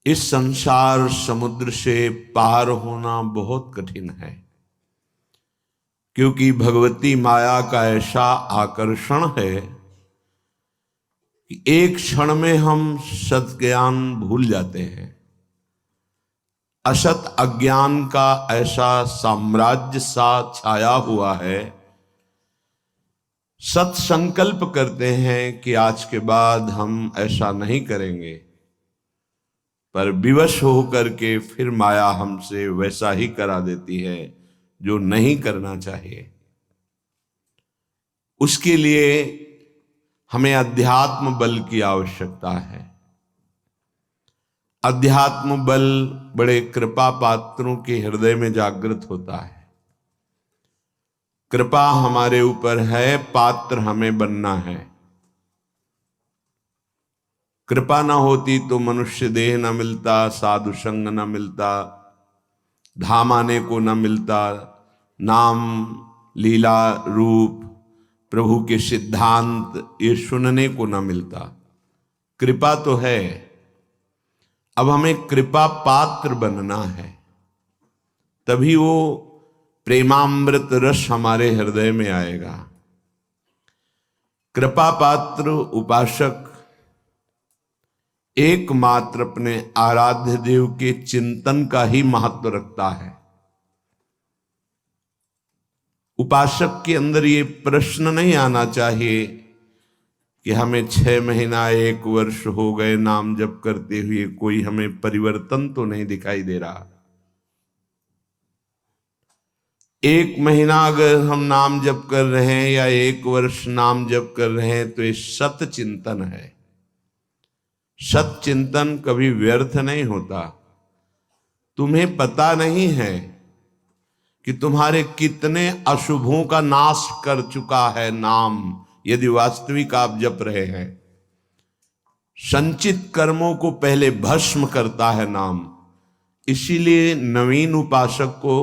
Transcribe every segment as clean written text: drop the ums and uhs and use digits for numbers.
इस संसार समुद्र से पार होना बहुत कठिन है, क्योंकि भगवती माया का ऐसा आकर्षण है कि एक क्षण में हम सत ज्ञान भूल जाते हैं। असत अज्ञान का ऐसा साम्राज्य सा छाया हुआ है, सत संकल्प करते हैं कि आज के बाद हम ऐसा नहीं करेंगे, पर विवश होकर के फिर माया हमसे वैसा ही करा देती है जो नहीं करना चाहिए। उसके लिए हमें अध्यात्म बल की आवश्यकता है। अध्यात्म बल बड़े कृपा पात्रों के हृदय में जागृत होता है। कृपा हमारे ऊपर है, पात्र हमें बनना है। कृपा ना होती तो मनुष्य देह न मिलता, साधु संग न मिलता, धाम आने को न मिलता, नाम लीला रूप प्रभु के सिद्धांत ये सुनने को न मिलता। कृपा तो है, अब हमें कृपा पात्र बनना है, तभी वो प्रेमामृत रस हमारे हृदय में आएगा। कृपा पात्र उपासक एकमात्र अपने आराध्य देव के चिंतन का ही महत्व रखता है। उपासक के अंदर ये प्रश्न नहीं आना चाहिए कि हमें 6 महीना 1 वर्ष हो गए नाम जप करते हुए, कोई हमें परिवर्तन तो नहीं दिखाई दे रहा। 1 महीना अगर हम नाम जप कर रहे हैं या 1 वर्ष नाम जप कर रहे हैं तो ये सत चिंतन है। सत चिंतन कभी व्यर्थ नहीं होता। तुम्हें पता नहीं है कि तुम्हारे कितने अशुभों का नाश कर चुका है नाम, यदि वास्तविक आप जप रहे हैं। संचित कर्मों को पहले भस्म करता है नाम। इसीलिए नवीन उपासक को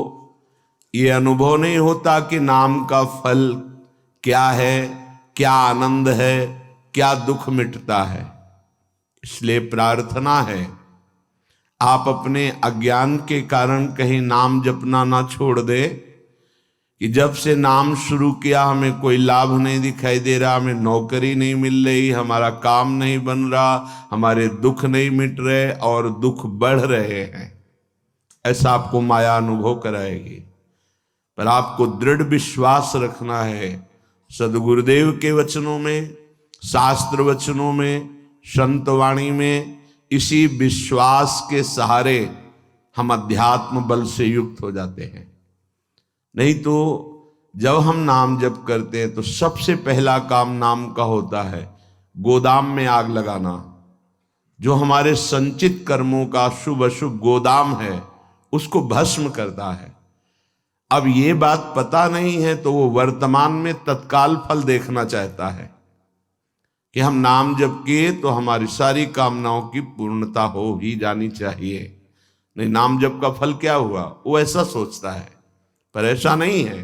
यह अनुभव नहीं होता कि नाम का फल क्या है, क्या आनंद है, क्या दुख मिटता है। इसलिए प्रार्थना है आप अपने अज्ञान के कारण कहीं नाम जपना ना छोड़ दे कि जब से नाम शुरू किया हमें कोई लाभ नहीं दिखाई दे रहा, हमें नौकरी नहीं मिल रही, हमारा काम नहीं बन रहा, हमारे दुख नहीं मिट रहे और दुख बढ़ रहे हैं। ऐसा आपको माया अनुभव कराएगी। पर आपको दृढ़ विश्वास रखना है सदगुरुदेव के वचनों में, शास्त्र वचनों में, संत वाणी में। इसी विश्वास के सहारे हम अध्यात्म बल से युक्त हो जाते हैं। नहीं तो जब हम नाम जप करते हैं तो सबसे पहला काम नाम का होता है गोदाम में आग लगाना। जो हमारे संचित कर्मों का शुभ अशुभ गोदाम है उसको भस्म करता है। अब ये बात पता नहीं है तो वो वर्तमान में तत्काल फल देखना चाहता है कि हम नाम जप किए तो हमारी सारी कामनाओं की पूर्णता हो ही जानी चाहिए। नहीं, नाम जप का फल क्या हुआ, वो ऐसा सोचता है, पर ऐसा नहीं है।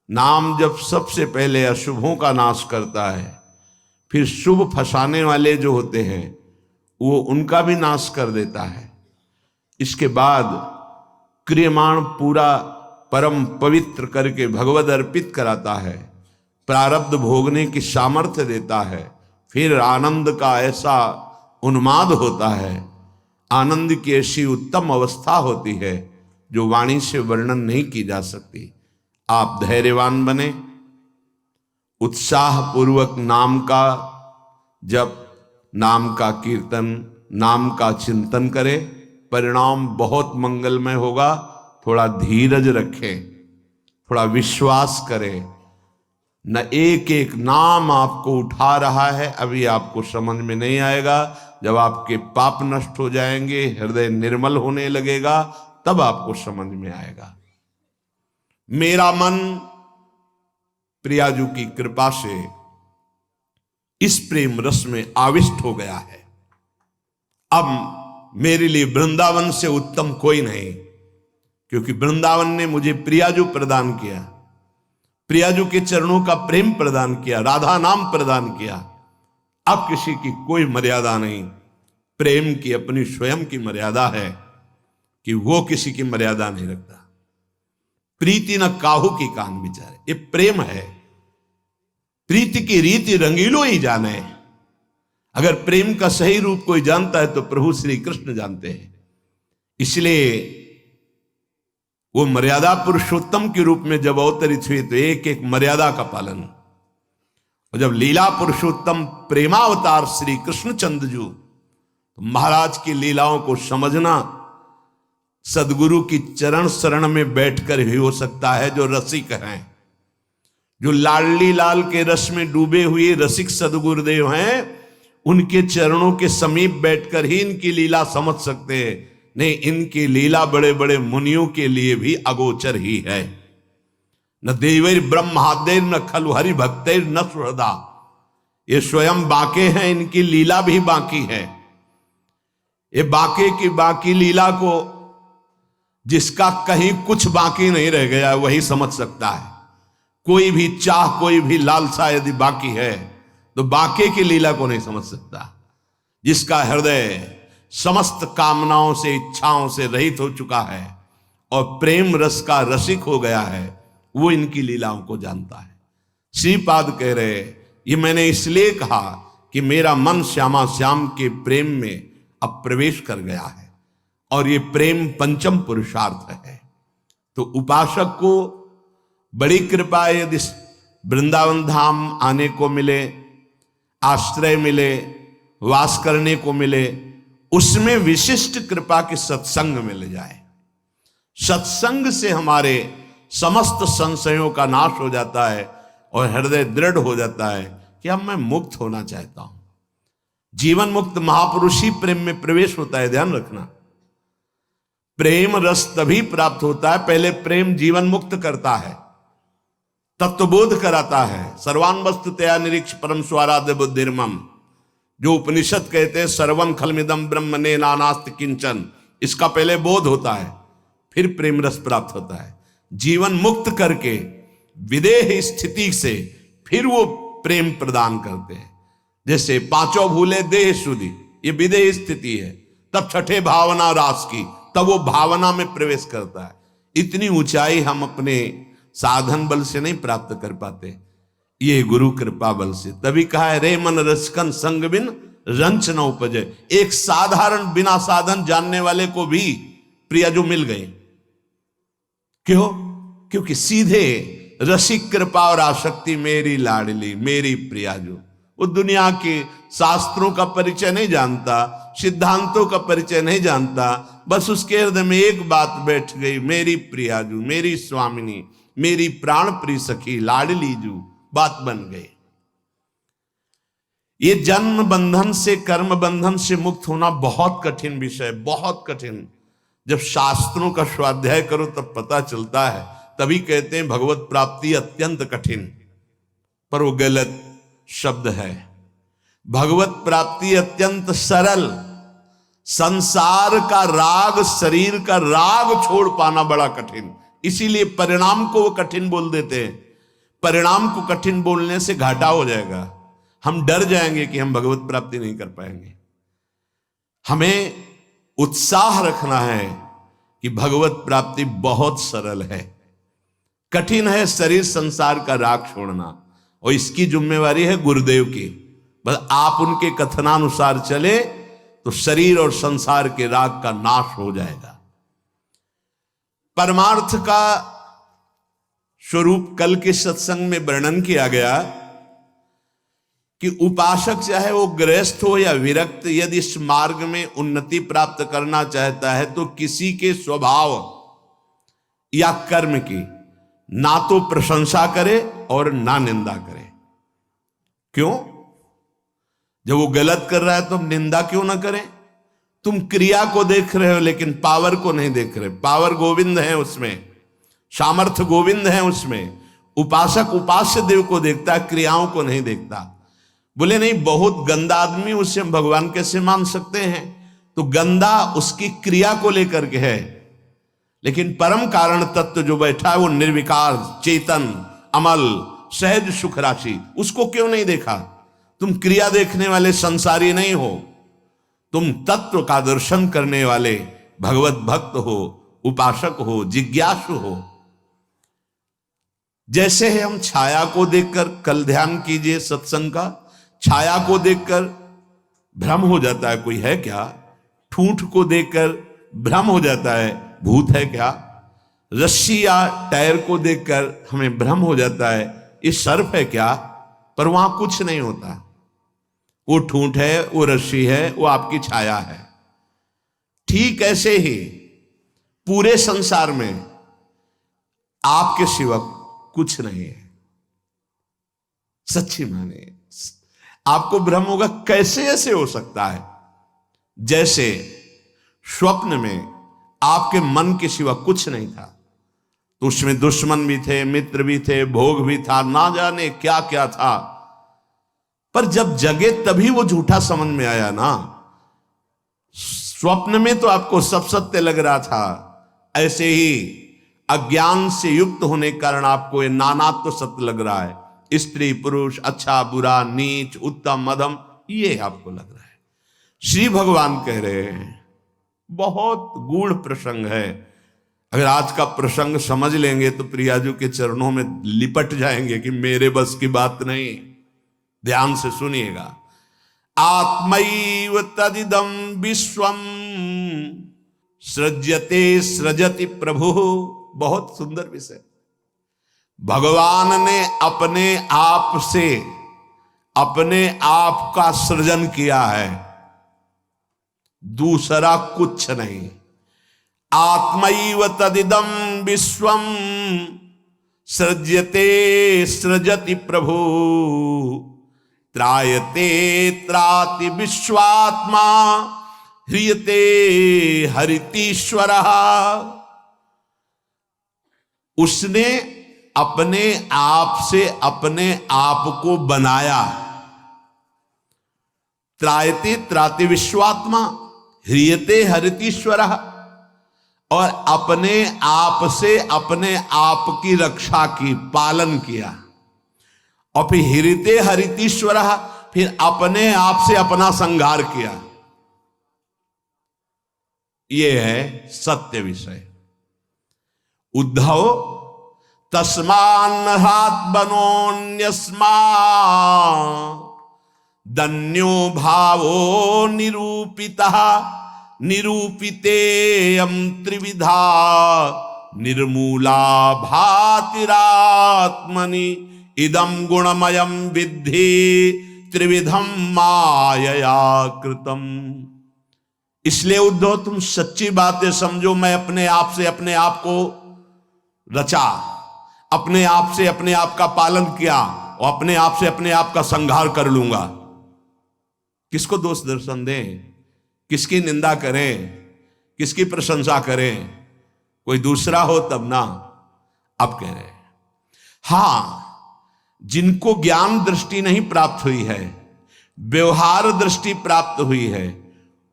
नाम जप सबसे पहले अशुभों का नाश करता है, फिर शुभ फंसाने वाले जो होते हैं वो उनका भी नाश कर देता है। इसके बाद क्रियमाण पूरा परम पवित्र करके भगवद अर्पित कराता है, प्रारब्ध भोगने की सामर्थ्य देता है। फिर आनंद का ऐसा उन्माद होता है, आनंद की ऐसी उत्तम अवस्था होती है जो वाणी से वर्णन नहीं की जा सकती। आप धैर्यवान बने, उत्साह पूर्वक नाम का जप, नाम का कीर्तन, नाम का चिंतन करें, परिणाम बहुत मंगलमय होगा। थोड़ा धीरज रखें, थोड़ा विश्वास करें। न एक एक नाम आपको उठा रहा है, अभी आपको समझ में नहीं आएगा। जब आपके पाप नष्ट हो जाएंगे, हृदय निर्मल होने लगेगा, तब आपको समझ में आएगा। मेरा मन प्रियाजू की कृपा से इस प्रेम रस में आविष्ट हो गया है। अब मेरे लिए वृंदावन से उत्तम कोई नहीं, क्योंकि वृंदावन ने मुझे प्रियाजू प्रदान किया, प्रियाजू के चरणों का प्रेम प्रदान किया, राधा नाम प्रदान किया। अब किसी की कोई मर्यादा नहीं। प्रेम की अपनी स्वयं की मर्यादा है कि वो किसी की मर्यादा नहीं रखता। प्रीति न काहू की कान बिचारे, ये प्रेम है। प्रीति की रीति रंगीलो ही जाने। अगर प्रेम का सही रूप कोई जानता है तो प्रभु श्री कृष्ण जानते हैं। इसलिए वो मर्यादा पुरुषोत्तम के रूप में जब अवतरित हुए तो एक एक मर्यादा का पालन। और जब लीला पुरुषोत्तम प्रेमावतार श्री कृष्णचंद्र जी, तो महाराज की लीलाओं को समझना सदगुरु की चरण शरण में बैठकर ही हो सकता है। जो रसिक हैं, जो लाडली लाल के रस में डूबे हुए रसिक सदगुरुदेव हैं, उनके चरणों के समीप बैठकर ही इनकी लीला समझ सकते हैं। नहीं, इनकी लीला बड़े बड़े मुनियों के लिए भी अगोचर ही है। न देवैर ब्रह्मादेर न खलु हरि भक्तेर न सुहृदा, ये स्वयं बाके हैं, इनकी लीला भी बाकी है। ये बाके की बाकी लीला को जिसका कहीं कुछ बाकी नहीं रह गया वही समझ सकता है। कोई भी चाह, कोई भी लालसा यदि बाकी है तो बाके की लीला को नहीं समझ सकता। जिसका हृदय समस्त कामनाओं से, इच्छाओं से रहित हो चुका है और प्रेम रस का रसिक हो गया है, वो इनकी लीलाओं को जानता है। श्रीपाद कह रहे, ये मैंने इसलिए कहा कि मेरा मन श्यामा श्याम के प्रेम में अब प्रवेश कर गया है और ये प्रेम पंचम पुरुषार्थ है। तो उपासक को बड़ी कृपा है यदि वृंदावन धाम आने को मिले, आश्रय मिले, वास करने को मिले, उसमें विशिष्ट कृपा के सत्संग मिल जाए। सत्संग से हमारे समस्त संशयों का नाश हो जाता है और हृदय दृढ़ हो जाता है कि अब मैं मुक्त होना चाहता हूं। जीवन मुक्त महापुरुष ही प्रेम में प्रवेश होता है, ध्यान रखना। प्रेम रस तभी प्राप्त होता है, पहले प्रेम जीवन मुक्त करता है, तत्वबोध कराता है। सर्वान वस्तु तया निरीक्ष परम स्वाराध्य बुद्धिर्मम, जो उपनिषद कहते हैं सर्वम खलमिदम ब्रह्म ने नानास्ति किंचन, इसका पहले बोध होता है, फिर प्रेम रस प्राप्त होता है। जीवन मुक्त करके विदेह स्थिति से फिर वो प्रेम प्रदान करते हैं। जैसे पांचों भूले देह शुद्धि, ये विदेह स्थिति है, तब छठे भावना रास की, तब वो भावना में प्रवेश करता है। इतनी ऊंचाई हम अपने साधन बल से नहीं प्राप्त कर पाते, ये गुरु कृपा बल से। तभी कहा है रे मन रसकन संग बिन रंच न उपजे। एक साधारण बिना साधन जानने वाले को भी प्रियाजू मिल गए। क्यों? क्योंकि सीधे रसिक कृपा और आसक्ति मेरी लाडली मेरी प्रियाजू। वो दुनिया के शास्त्रों का परिचय नहीं जानता, सिद्धांतों का परिचय नहीं जानता, बस उसके हृदय में एक बात बैठ गई, मेरी प्रियाजू, मेरी स्वामिनी, मेरी प्राण प्रिय सखी लाडली जू, बात बन गई। ये जन्म बंधन से, कर्म बंधन से मुक्त होना बहुत कठिन विषय, बहुत कठिन। जब शास्त्रों का स्वाध्याय करो तब पता चलता है। तभी कहते हैं भगवत प्राप्ति अत्यंत कठिन, पर वो गलत शब्द है। भगवत प्राप्ति अत्यंत सरल। संसार का राग, शरीर का राग छोड़ पाना बड़ा कठिन। इसीलिए परिणाम को वो कठिन बोल देते हैं। परिणाम को कठिन बोलने से घाटा हो जाएगा, हम डर जाएंगे कि हम भगवत प्राप्ति नहीं कर पाएंगे। हमें उत्साह रखना है कि भगवत प्राप्ति बहुत सरल है। कठिन है शरीर संसार का राग छोड़ना, और इसकी जिम्मेवारी है गुरुदेव की। बस आप उनके कथनानुसार चले तो शरीर और संसार के राग का नाश हो जाएगा। परमार्थ का स्वरूप कल के सत्संग में वर्णन किया गया कि उपासक चाहे वो गृहस्थ हो या विरक्त, यदि इस मार्ग में उन्नति प्राप्त करना चाहता है तो किसी के स्वभाव या कर्म की ना तो प्रशंसा करे और ना निंदा करे। क्यों? जब वो गलत कर रहा है तो निंदा क्यों ना करें? तुम क्रिया को देख रहे हो लेकिन पावर को नहीं देख रहे। पावर गोविंद है उसमें, सामर्थ्य गोविंद है उसमें। उपासक उपास्य देव को देखता है, क्रियाओं को नहीं देखता। बोले नहीं, बहुत गंदा आदमी, उससे हम भगवान कैसे मान सकते हैं? तो गंदा उसकी क्रिया को लेकर के है, लेकिन परम कारण तत्व जो बैठा है वो निर्विकार, चेतन, अमल, सहज सुख राशि, उसको क्यों नहीं देखा? तुम क्रिया देखने वाले संसारी नहीं हो, तुम तत्व का दर्शन करने वाले भगवत भक्त हो, उपासक हो, जिज्ञासु हो। जैसे है हम छाया को देखकर, कल ध्यान कीजिए सत्संग का, छाया को देखकर भ्रम हो जाता है कोई है क्या, ठूंठ को देखकर भ्रम हो जाता है भूत है क्या, रस्सी या टायर को देखकर हमें भ्रम हो जाता है ये सर्प है क्या, पर वहां कुछ नहीं होता। वो ठूंठ है, वो रस्सी है, वो आपकी छाया है। ठीक ऐसे ही पूरे संसार में आपके सिवा कुछ नहीं है। सच्ची माने आपको भ्रम होगा, कैसे ऐसे हो सकता है? जैसे स्वप्न में आपके मन के सिवा कुछ नहीं था, तो उसमें दुश्मन भी थे, मित्र भी थे, भोग भी था, ना जाने क्या क्या था, पर जब जगे तभी वो झूठा समझ में आया ना। स्वप्न में तो आपको सब सत्य लग रहा था, ऐसे ही अज्ञान से युक्त होने के कारण आपको ये नानात्व तो सत्य लग रहा है। स्त्री पुरुष, अच्छा बुरा, नीच उत्तम मध्यम, ये आपको लग रहा है। श्री भगवान कह रहे हैं बहुत गूढ़ प्रसंग है। अगर आज का प्रसंग समझ लेंगे तो प्रियाजू के चरणों में लिपट जाएंगे कि मेरे बस की बात नहीं। ध्यान से सुनिएगा। आत्मैव तदिदं विश्वम सृज्यते सृजति प्रभु। बहुत सुंदर विषय। भगवान ने अपने आप से अपने आप का सृजन किया है, दूसरा कुछ नहीं। आत्मैव तदिदं विश्वम सृज्यते सृजति प्रभु त्रायते त्राति विश्वात्मा ह्रियते हरितीश्वरः। उसने अपने आप से अपने आप को बनाया। त्रायते त्राति विश्वात्मा ह्रियते हरितीश्वरः, और अपने आप से अपने आप की रक्षा की, पालन किया। और फिर ह्रियते हरितीश्वरः, फिर अपने आप से अपना संहार किया। यह है सत्य विषय। उद्धव तस्मान्नहात् बनोन्यस्मा दन्यो भावो निरूपितः निरूपितेयं त्रिविधा निर्मूला भातिरात्मनि इदं गुणमयं विद्धि त्रिविधं मायया कृतम। इसलिए उद्धव तुम सच्ची बातें समझो। मैं अपने आप से अपने आप को रचा, अपने आप से अपने आप का पालन किया, और अपने आप से अपने आप का संहार कर लूंगा। किसको दोष दर्शन दें, किसकी निंदा करें, किसकी प्रशंसा करें? कोई दूसरा हो तब ना। अब कह रहे हां, जिनको ज्ञान दृष्टि नहीं प्राप्त हुई है, व्यवहार दृष्टि प्राप्त हुई है,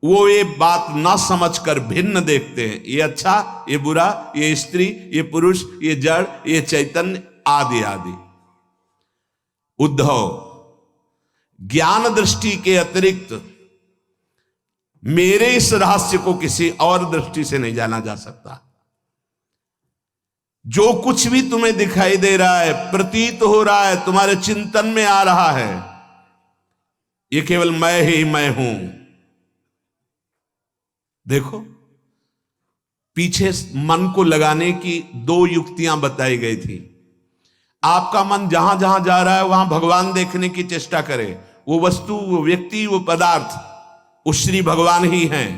वो ये बात ना समझकर भिन्न देखते हैं। ये अच्छा, ये बुरा, ये स्त्री, ये पुरुष, ये जड़, ये चैतन्य, आदि आदि। उद्धव, ज्ञान दृष्टि के अतिरिक्त मेरे इस रहस्य को किसी और दृष्टि से नहीं जाना जा सकता। जो कुछ भी तुम्हें दिखाई दे रहा है, प्रतीत हो रहा है, तुम्हारे चिंतन में आ रहा है, ये केवल मैं ही मैं हूं। देखो, पीछे मन को लगाने की दो युक्तियां बताई गई थी। आपका मन जहां जहां जा रहा है वहां भगवान देखने की चेष्टा करे। वो वस्तु, वो व्यक्ति, वो पदार्थ, वो श्री भगवान ही हैं।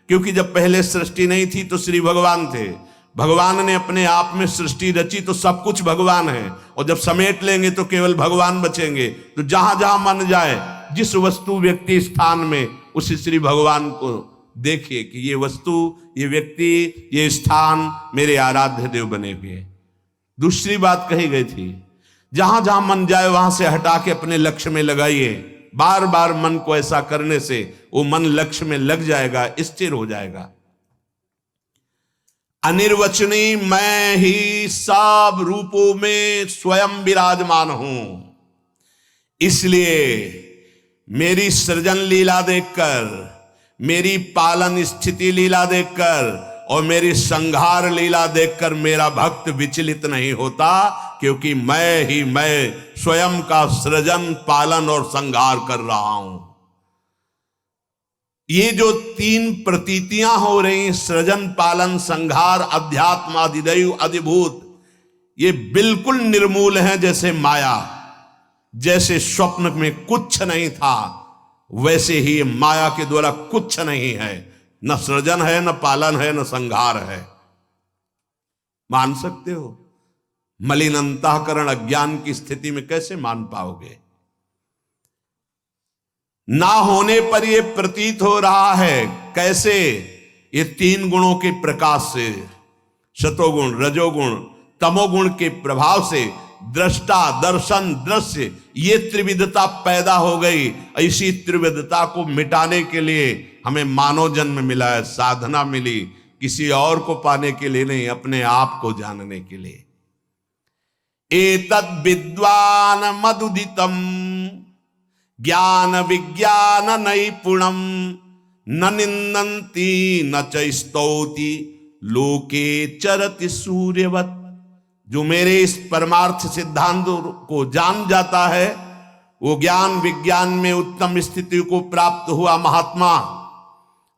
क्योंकि जब पहले सृष्टि नहीं थी तो श्री भगवान थे। भगवान ने अपने आप में सृष्टि रची तो सब कुछ भगवान है, और जब समेट लेंगे तो केवल भगवान बचेंगे। तो जहां जहां मन जाए, जिस वस्तु, व्यक्ति, स्थान में, उस श्री भगवान को देखिए कि ये वस्तु, ये व्यक्ति, ये स्थान मेरे आराध्य देव बने हुए। दूसरी बात कही गई थी, जहां जहां मन जाए वहां से हटा के अपने लक्ष्य में लगाइए। बार बार मन को ऐसा करने से वो मन लक्ष्य में लग जाएगा, स्थिर हो जाएगा। अनिर्वचनीय मैं ही सब रूपों में स्वयं विराजमान हूं। इसलिए मेरी सृजन लीला देखकर, मेरी पालन स्थिति लीला देखकर और मेरी संहार लीला देखकर मेरा भक्त विचलित नहीं होता, क्योंकि मैं ही मैं स्वयं का सृजन, पालन और संहार कर रहा हूं। ये जो तीन प्रतीतियां हो रही, सृजन, पालन, संहार, अध्यात्म, अधिदैव, अधिभूत, ये बिल्कुल निर्मूल हैं। जैसे माया, जैसे स्वप्न में कुछ नहीं था, वैसे ही माया के द्वारा कुछ नहीं है। न सृजन है, न पालन है, न संहार है। मान सकते हो? मलिन अंतःकरण अज्ञान की स्थिति में कैसे मान पाओगे? ना होने पर यह प्रतीत हो रहा है। कैसे? ये तीन गुणों के प्रकाश से, सतोगुण, रजोगुण, तमोगुण के प्रभाव से दृष्टा, दर्शन, दृश्य, ये त्रिविधता पैदा हो गई। ऐसी त्रिविधता को मिटाने के लिए हमें मानव जन्म मिला है, साधना मिली, किसी और को पाने के लिए नहीं, अपने आप को जानने के लिए। एतद् विद्वान मदुदितम ज्ञान विज्ञान नैपुणम न निन्दन्ति न च स्तौति लोके चरति सूर्यवत्। जो मेरे इस परमार्थ सिद्धांत को जान जाता है, वो ज्ञान विज्ञान में उत्तम स्थिति को प्राप्त हुआ महात्मा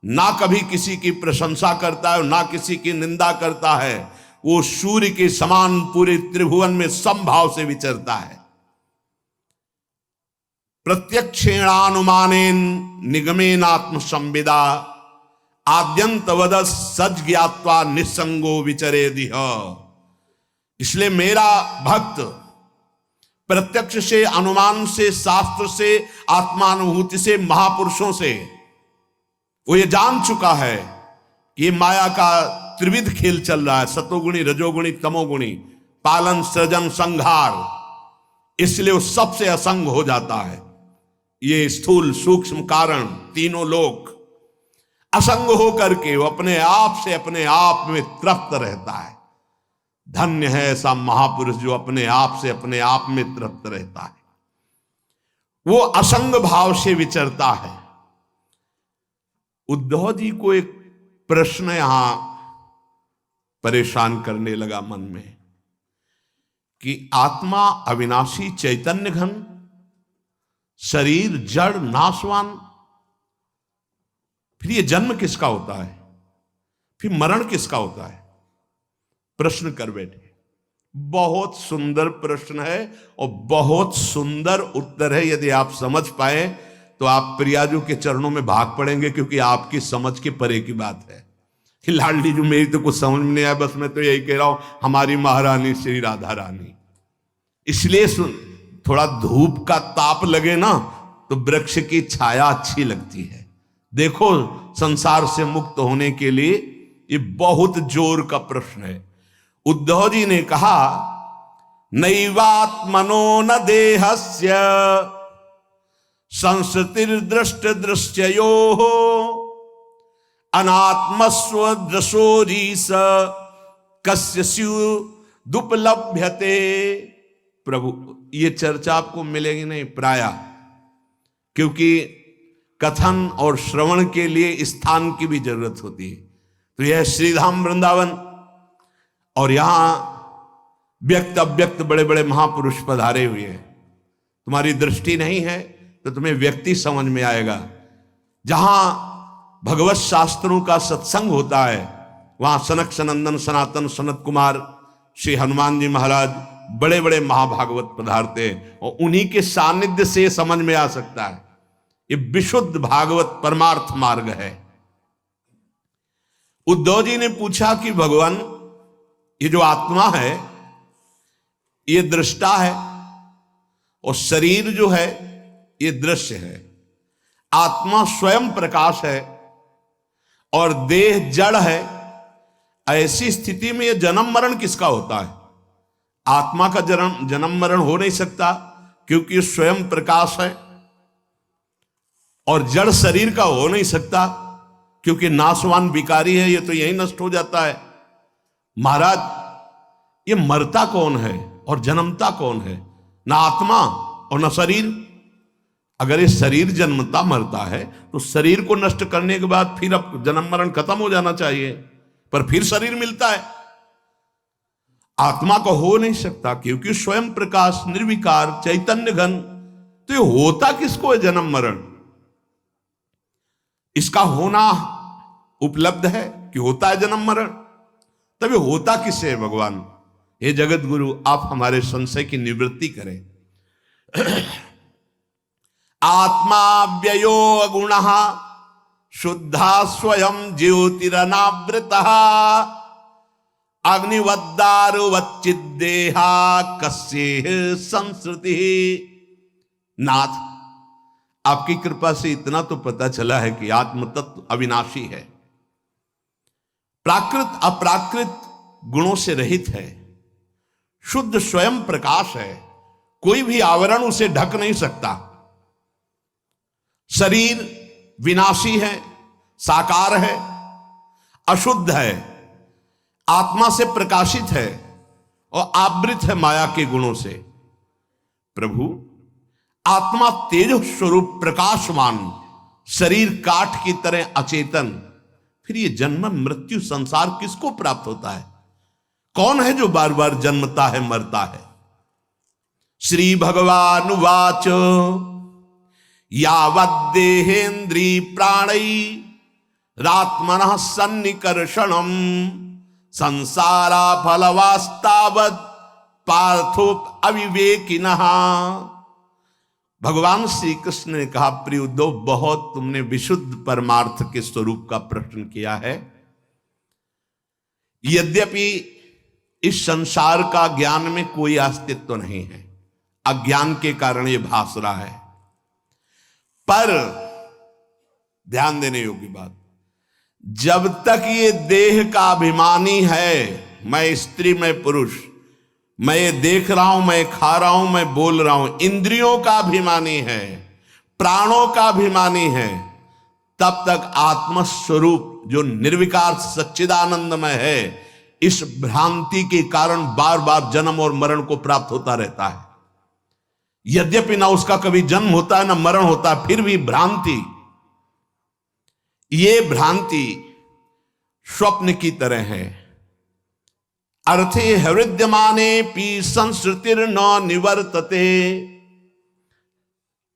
ना कभी किसी की प्रशंसा करता है, ना किसी की निंदा करता है। वो सूर्य के समान पूरे त्रिभुवन में समभाव से विचरता है। प्रत्यक्षेणानुमानेन निगमेनात्म संविदा आद्यंतवद सज ज्ञात्वा निसंगो विचरेदिह। इसलिए मेरा भक्त प्रत्यक्ष से, अनुमान से, शास्त्र से, आत्मानुभूति से, महापुरुषों से वो ये जान चुका है कि ये माया का त्रिविध खेल चल रहा है, सतोगुणी, रजोगुणी, तमोगुणी, पालन, सृजन, संहार। इसलिए वो सबसे असंग हो जाता है। ये स्थूल सूक्ष्म कारण तीनों लोग असंग होकर के वो अपने आप से अपने आप में तृप्त रहता है। धन्य है ऐसा महापुरुष जो अपने आप से अपने आप में तृप्त रहता है, वो असंग भाव से विचरता है। उद्धव जी को एक प्रश्न यहां परेशान करने लगा मन में कि आत्मा अविनाशी चैतन्य घन, शरीर जड़ नाशवान, फिर ये जन्म किसका होता है, फिर मरण किसका होता है? प्रश्न कर बैठे। बहुत सुंदर प्रश्न है और बहुत सुंदर उत्तर है। यदि आप समझ पाए तो आप प्रियाजू के चरणों में भाग पड़ेंगे, क्योंकि आपकी समझ के परे की बात है। कि लाडली जो मेरी तो कुछ समझ में नहीं आया, बस मैं तो यही कह रहा हूं, हमारी महारानी श्री राधा रानी। इसलिए थोड़ा धूप का ताप लगे ना तो वृक्ष की छाया अच्छी लगती है। देखो, संसार से मुक्त होने के लिए ये बहुत जोर का प्रश्न है। उद्धव जी ने कहा, नैवात्मनो न देहस्य संसृतिर्दृष्ट दृश्ययोः अनात्मस्व दृशोरीस कस्य स्युदुपलभ्यते। प्रभु, ये चर्चा आपको मिलेगी नहीं प्रायः, क्योंकि कथन और श्रवण के लिए स्थान की भी जरूरत होती है। तो यह श्रीधाम वृंदावन, और यहां व्यक्त अव्यक्त बड़े बड़े महापुरुष पधारे हुए हैं। तुम्हारी दृष्टि नहीं है तो तुम्हें व्यक्ति समझ में आएगा। जहां भगवत शास्त्रों का सत्संग होता है, वहां सनक सनंदन सनातन सनत कुमार श्री हनुमान जी महाराज, बड़े बड़े महाभागवत पधारते हैं, और उन्हीं के सानिध्य से समझ में आ सकता है। ये विशुद्ध भागवत परमार्थ मार्ग है। उद्धव जी ने पूछा कि भगवान, ये जो आत्मा है ये दृष्टा है, और शरीर जो है ये दृश्य है। आत्मा स्वयं प्रकाश है और देह जड़ है। ऐसी स्थिति में ये जन्म मरण किसका होता है? आत्मा का जन्म मरण हो नहीं सकता, क्योंकि स्वयं प्रकाश है। और जड़ शरीर का हो नहीं सकता, क्योंकि नाशवान विकारी है, ये तो यही नष्ट हो जाता है। महाराज, ये मरता कौन है और जन्मता कौन है? ना आत्मा और ना शरीर। अगर ये शरीर जन्मता मरता है तो शरीर को नष्ट करने के बाद फिर अब जन्म मरण खत्म हो जाना चाहिए, पर फिर शरीर मिलता है। आत्मा को हो नहीं सकता, क्योंकि स्वयं प्रकाश, निर्विकार, चैतन्य घन। तो ये होता किसको है जन्म मरण? इसका होना उपलब्ध है कि होता है जन्म मरण, तब ये होता किससे है भगवान? हे जगत गुरु, आप हमारे संशय की निवृत्ति करें। आत्मा व्ययो गुणः शुद्धा स्वयं ज्योतिरनावृतः अग्निवद्दारुवच्चिद्देहा कस्येह संसृति। नाथ, आपकी कृपा से इतना तो पता चला है कि आत्म तत्व अविनाशी है, प्राकृत अप्राकृत गुणों से रहित है, शुद्ध स्वयं प्रकाश है, कोई भी आवरण उसे ढक नहीं सकता। शरीर विनाशी है, साकार है, अशुद्ध है, आत्मा से प्रकाशित है और आवृत है माया के गुणों से। प्रभु, आत्मा तेज स्वरूप प्रकाशमान, शरीर काठ की तरह अचेतन, फिर ये जन्म मृत्यु संसार किसको प्राप्त होता है? कौन है जो बार बार जन्मता है मरता है? श्री भगवान वाच यावद्देहेन्द्री प्राणै रात्मनः सन्निकर्षणम् संसारा फलवास्तावत् पार्थो अविवेकिनः। भगवान श्री कृष्ण ने कहा, प्रिय उद्धव, बहुत तुमने विशुद्ध परमार्थ के स्वरूप का प्रश्न किया है। यद्यपि इस संसार का ज्ञान में कोई अस्तित्व नहीं है, अज्ञान के कारण यह भास रहा है, पर ध्यान देने योग्य बात, जब तक ये देह का अभिमानी है, मैं स्त्री मैं पुरुष, मैं ये देख रहा हूं, मैं खा रहा हूं, मैं बोल रहा हूं, इंद्रियों का अभिमानी है, प्राणों का अभिमानी है, तब तक आत्मस्वरूप जो निर्विकार सच्चिदानंदमय है, इस भ्रांति के कारण बार बार जन्म और मरण को प्राप्त होता रहता है। यद्यपि ना उसका कभी जन्म होता है ना मरण होता है, फिर भी भ्रांति, ये भ्रांति स्वप्न की तरह है। अर्थे हृद्यमाने पी संस्कृतिर्न निवर्तते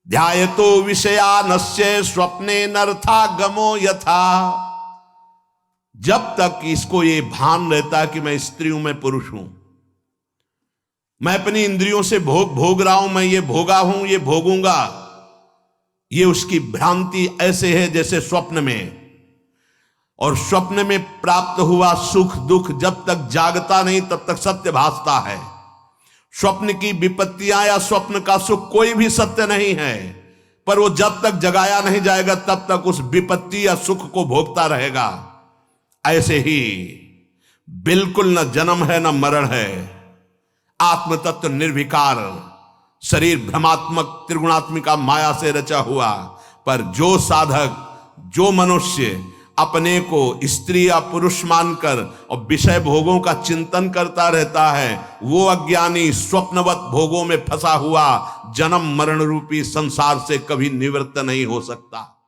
ध्यायतो विषयानस्य स्वप्ने नर्थागमो यथा। जब तक इसको ये भान रहता है कि मैं स्त्री हूं, मैं पुरुष हूं, मैं अपनी इंद्रियों से भोग रहा हूं, मैं ये भोगा हूं, ये भोगूंगा, ये उसकी भ्रांति ऐसे है जैसे स्वप्न में। और स्वप्न में प्राप्त हुआ सुख दुख जब तक जागता नहीं तब तक सत्य भासता है। स्वप्न की विपत्तियां या स्वप्न का सुख कोई भी सत्य नहीं है, पर वो जब तक जगाया नहीं जाएगा तब तक उस विपत्ति या सुख को भोगता रहेगा। ऐसे ही बिल्कुल न जन्म है न मरण है, आत्म तत्व निर्विकार, शरीर भ्रमात्मक त्रिगुणात्मिका माया से रचा हुआ। पर जो साधक, जो मनुष्य अपने को स्त्री या पुरुष मानकर और विषय भोगों का चिंतन करता रहता है, वो अज्ञानी स्वप्नवत भोगों में फंसा हुआ जन्म मरण रूपी संसार से कभी निवृत्त नहीं हो सकता।